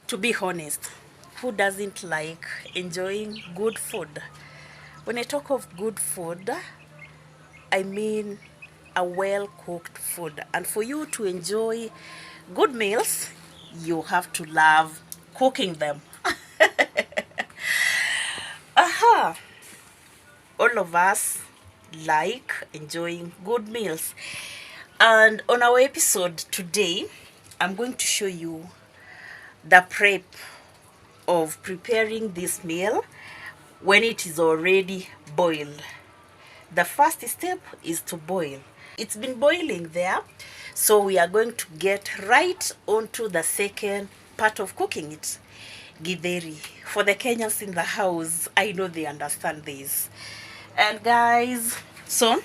To be honest, who doesn't like enjoying good food? When I talk of good food, I mean a well cooked food. And for you to enjoy good meals, you have to love cooking them. Aha! All of us like enjoying good meals. And on our episode today, I'm going to show you the prep of preparing this meal when it is already boiled. The first step is to boil. It's been boiling there, so we are going to get right onto the second part of cooking it. Githeri. For the Kenyans in the house, I know they understand this. And guys, so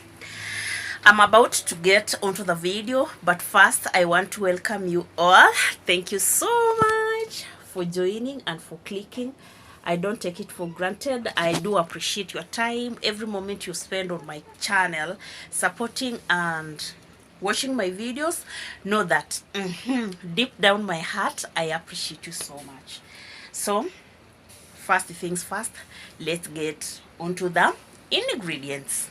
I'm about to get onto the video, but first I want to welcome you all. Thank you so much for joining and for clicking. I don't take it for granted. I do appreciate your time, every moment you spend on my channel, supporting and watching my videos. Know that deep down my heart, I appreciate you so much. So, first things first, let's get onto the ingredients.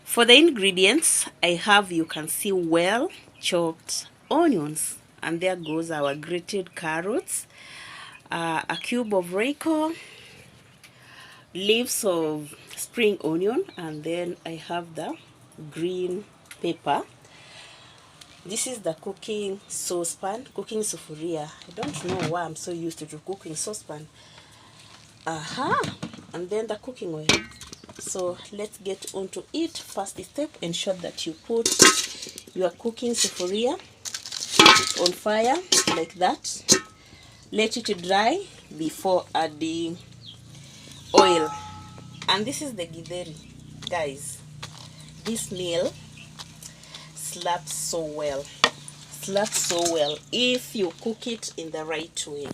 For the ingredients, I have, you can see, well chopped onions. And there goes our grated carrots, a cube of Royco, leaves of spring onion, and then I have the green pepper. This is the cooking saucepan, cooking sufuria. I don't know why I'm so used to cooking saucepan. And then the cooking oil. So let's get onto it. First step, ensure that you put your cooking sufuria on fire like that. Let it dry before adding oil. And this is the githeri, guys. This meal slaps so well. Slaps so well if you cook it in the right way.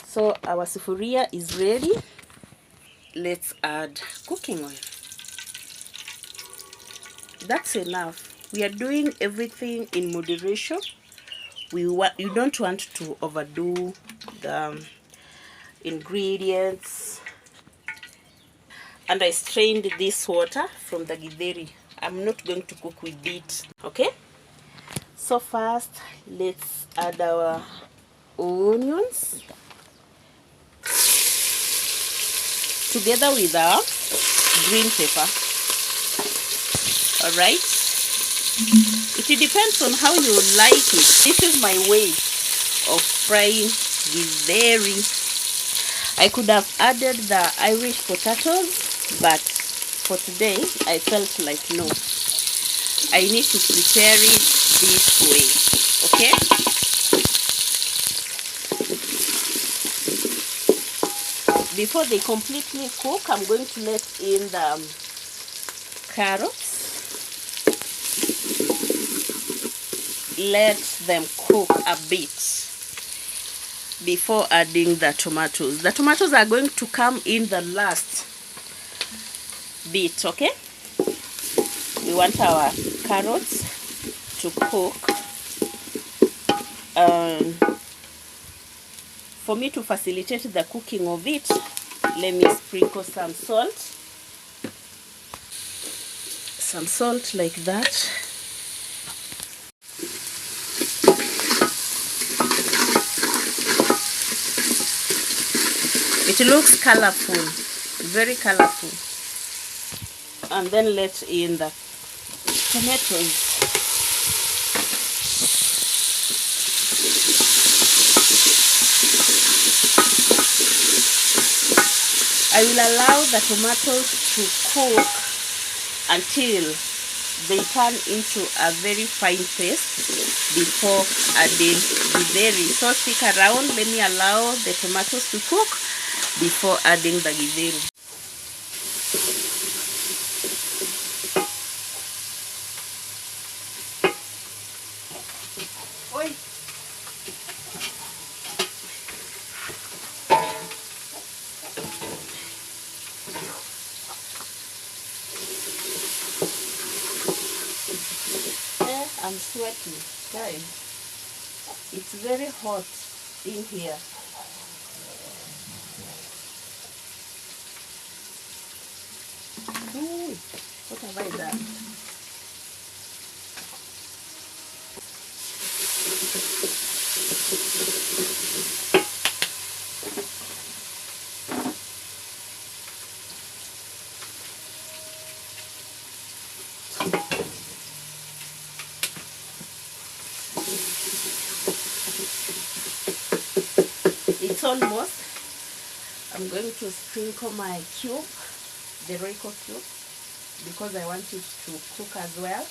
So our sufuria is ready. Let's add cooking oil. That's enough. We are doing everything in moderation. You don't want to overdo the ingredients. And I strained this water from the githeri. I'm not going to cook with it, okay? So first, let's add our onions together with our green pepper. All right, it depends on how you like it. This is my way of frying githeri. I could have added the Irish potatoes, but for today I felt like no, I need to prepare it this way, okay? Before they completely cook, I'm going to let in the carrots. Let them cook a bit before adding the tomatoes. The tomatoes are going to come in the last bit, okay? We want our carrots to cook. For me to facilitate the cooking of it, let me sprinkle some salt. Some salt like that. It looks colorful, very colorful. And then let in the tomatoes. I will allow the tomatoes to cook until they turn into a very fine paste before adding the githeri. So stick around, let me allow the tomatoes to cook before adding the githeri. I'm sweating, guys. It's very hot in here. Ooh, what have I done? It's almost. I'm going to sprinkle my cube, the Royco cube, because I want it to cook as well.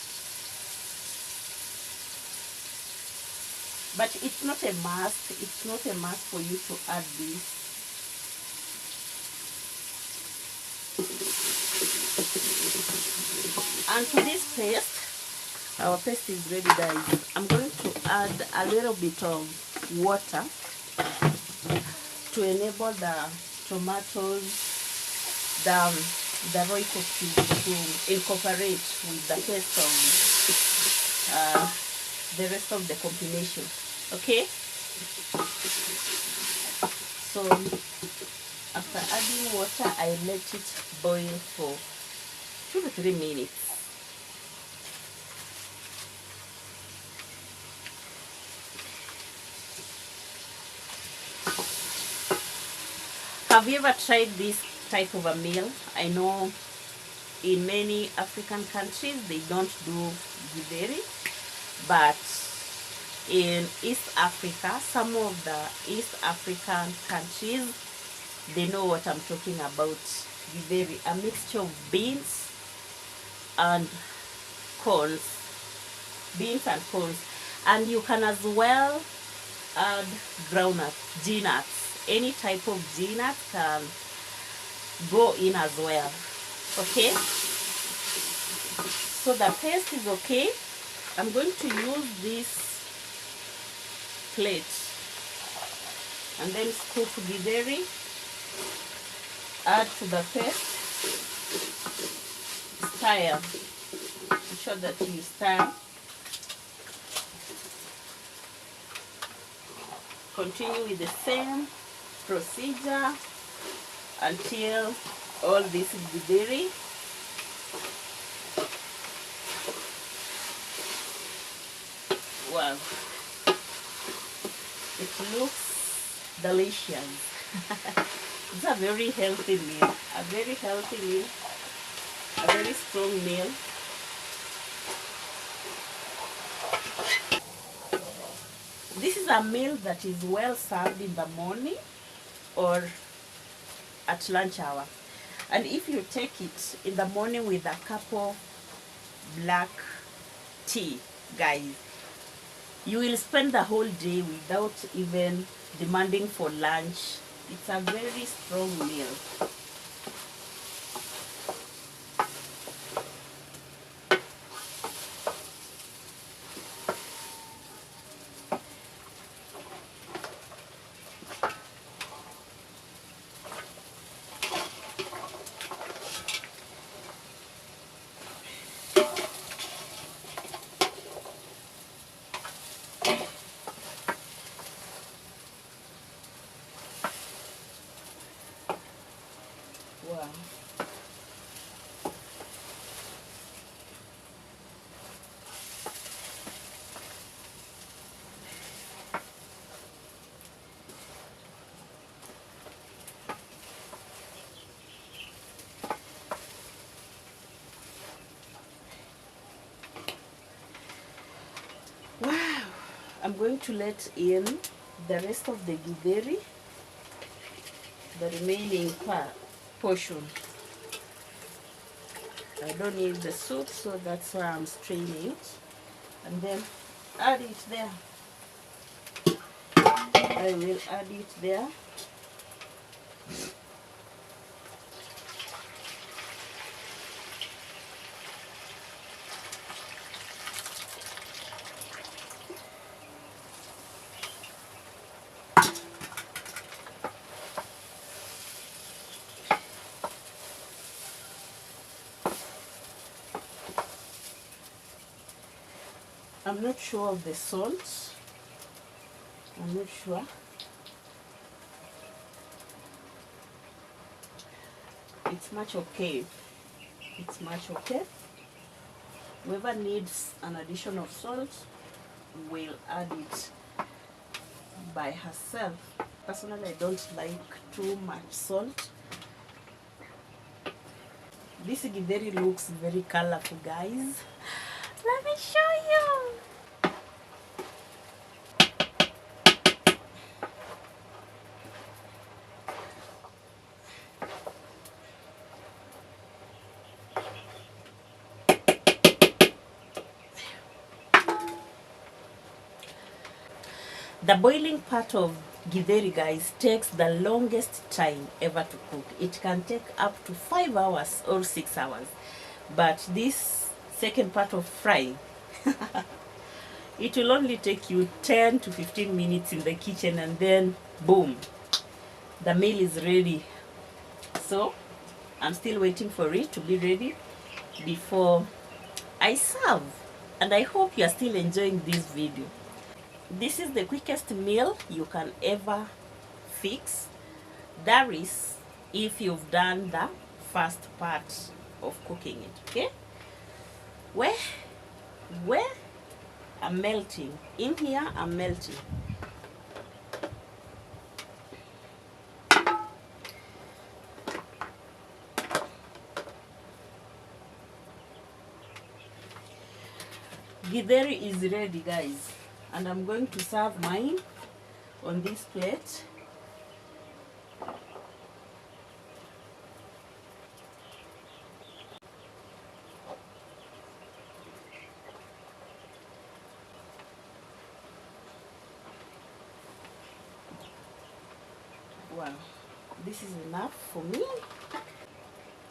But it's not a must. It's not a must for you to add this. And to this paste, our paste is ready, guys. I'm going to add a little bit of water to enable the tomatoes, the Royco cube to incorporate with the paste of the rest of the combination. Okay, so after adding water, I let it boil for 2 to 3 minutes. Have you ever tried this type of a meal? I know in many African countries they don't do githeri, but in East Africa, some of the East African countries, they know what I'm talking about. Githeri, a mixture of beans and corns, and you can as well add groundnuts, G-nuts. Any type of G-nut can go in as well. Okay, so the paste is okay. I'm going to use this plate and then scoop githeri, add to the paste, stir. Ensure that you stir. Continue with the same procedure until all this githeri wow, it looks delicious. It's a very healthy meal, a very healthy meal, a very strong meal. This is a meal that is well served in the morning or at lunch hour. And if you take it in the morning with a cup of black tea, guys, you will spend the whole day without even demanding for lunch. It's a very strong meal. Wow. Wow. I'm going to let in the rest of the githeri, the remaining portion. I don't need the soup, so that's why I'm straining it. And then add it there. I will add it there. I'm not sure of the salt. I'm not sure. It's much okay. It's much okay. Whoever needs an addition of salt will add it by herself. Personally, I don't like too much salt. This githeri looks very colorful, guys. Let me show you. The boiling part of githeri, guys, takes the longest time ever to cook. It can take up to 5 hours or 6 hours. But this second part of frying, it will only take you 10 to 15 minutes in the kitchen, and then boom, the meal is ready. So I'm still waiting for it to be ready before I serve. And I hope you are still enjoying this video. This is the quickest meal you can ever fix. That is if you've done the first part of cooking it, okay? Where I'm melting. In here, I'm melting. Githeri is ready, guys. And I'm going to serve mine on this plate. Wow, this is enough for me.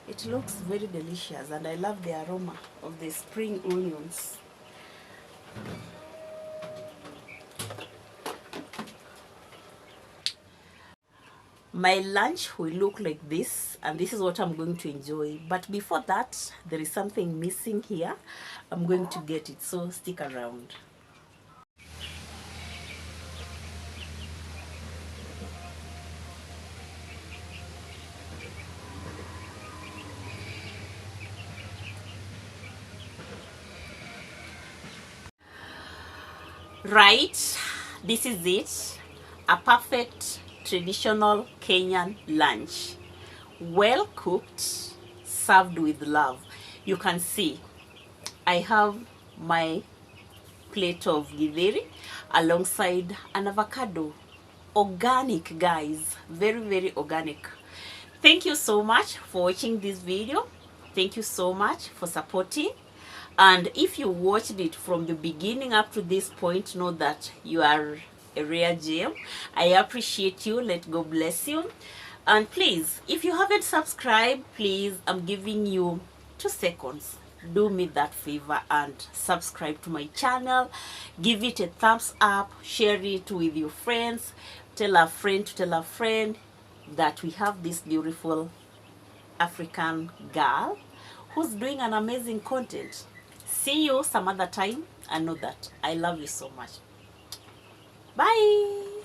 It looks very delicious, and I love the aroma of the spring onions. My lunch will look like this, and this is what I'm going to enjoy. But before that, there is something missing here. I'm going to get it, so stick around. Right, this is it. A perfect traditional Kenyan lunch. Well cooked, served with love. You can see I have my plate of githeri alongside an avocado. Organic, guys. Very, very organic. Thank you so much for watching this video. Thank you so much for supporting. And if you watched it from the beginning up to this point, know that you are a rare gem. I appreciate you. Let God bless you. And please, if you haven't subscribed, please, I'm giving you 2 seconds. Do me that favor and subscribe to my channel. Give it a thumbs up. Share it with your friends. Tell a friend to tell a friend that we have this beautiful African girl who's doing an amazing content. See you some other time, and know that I love you so much. Bye.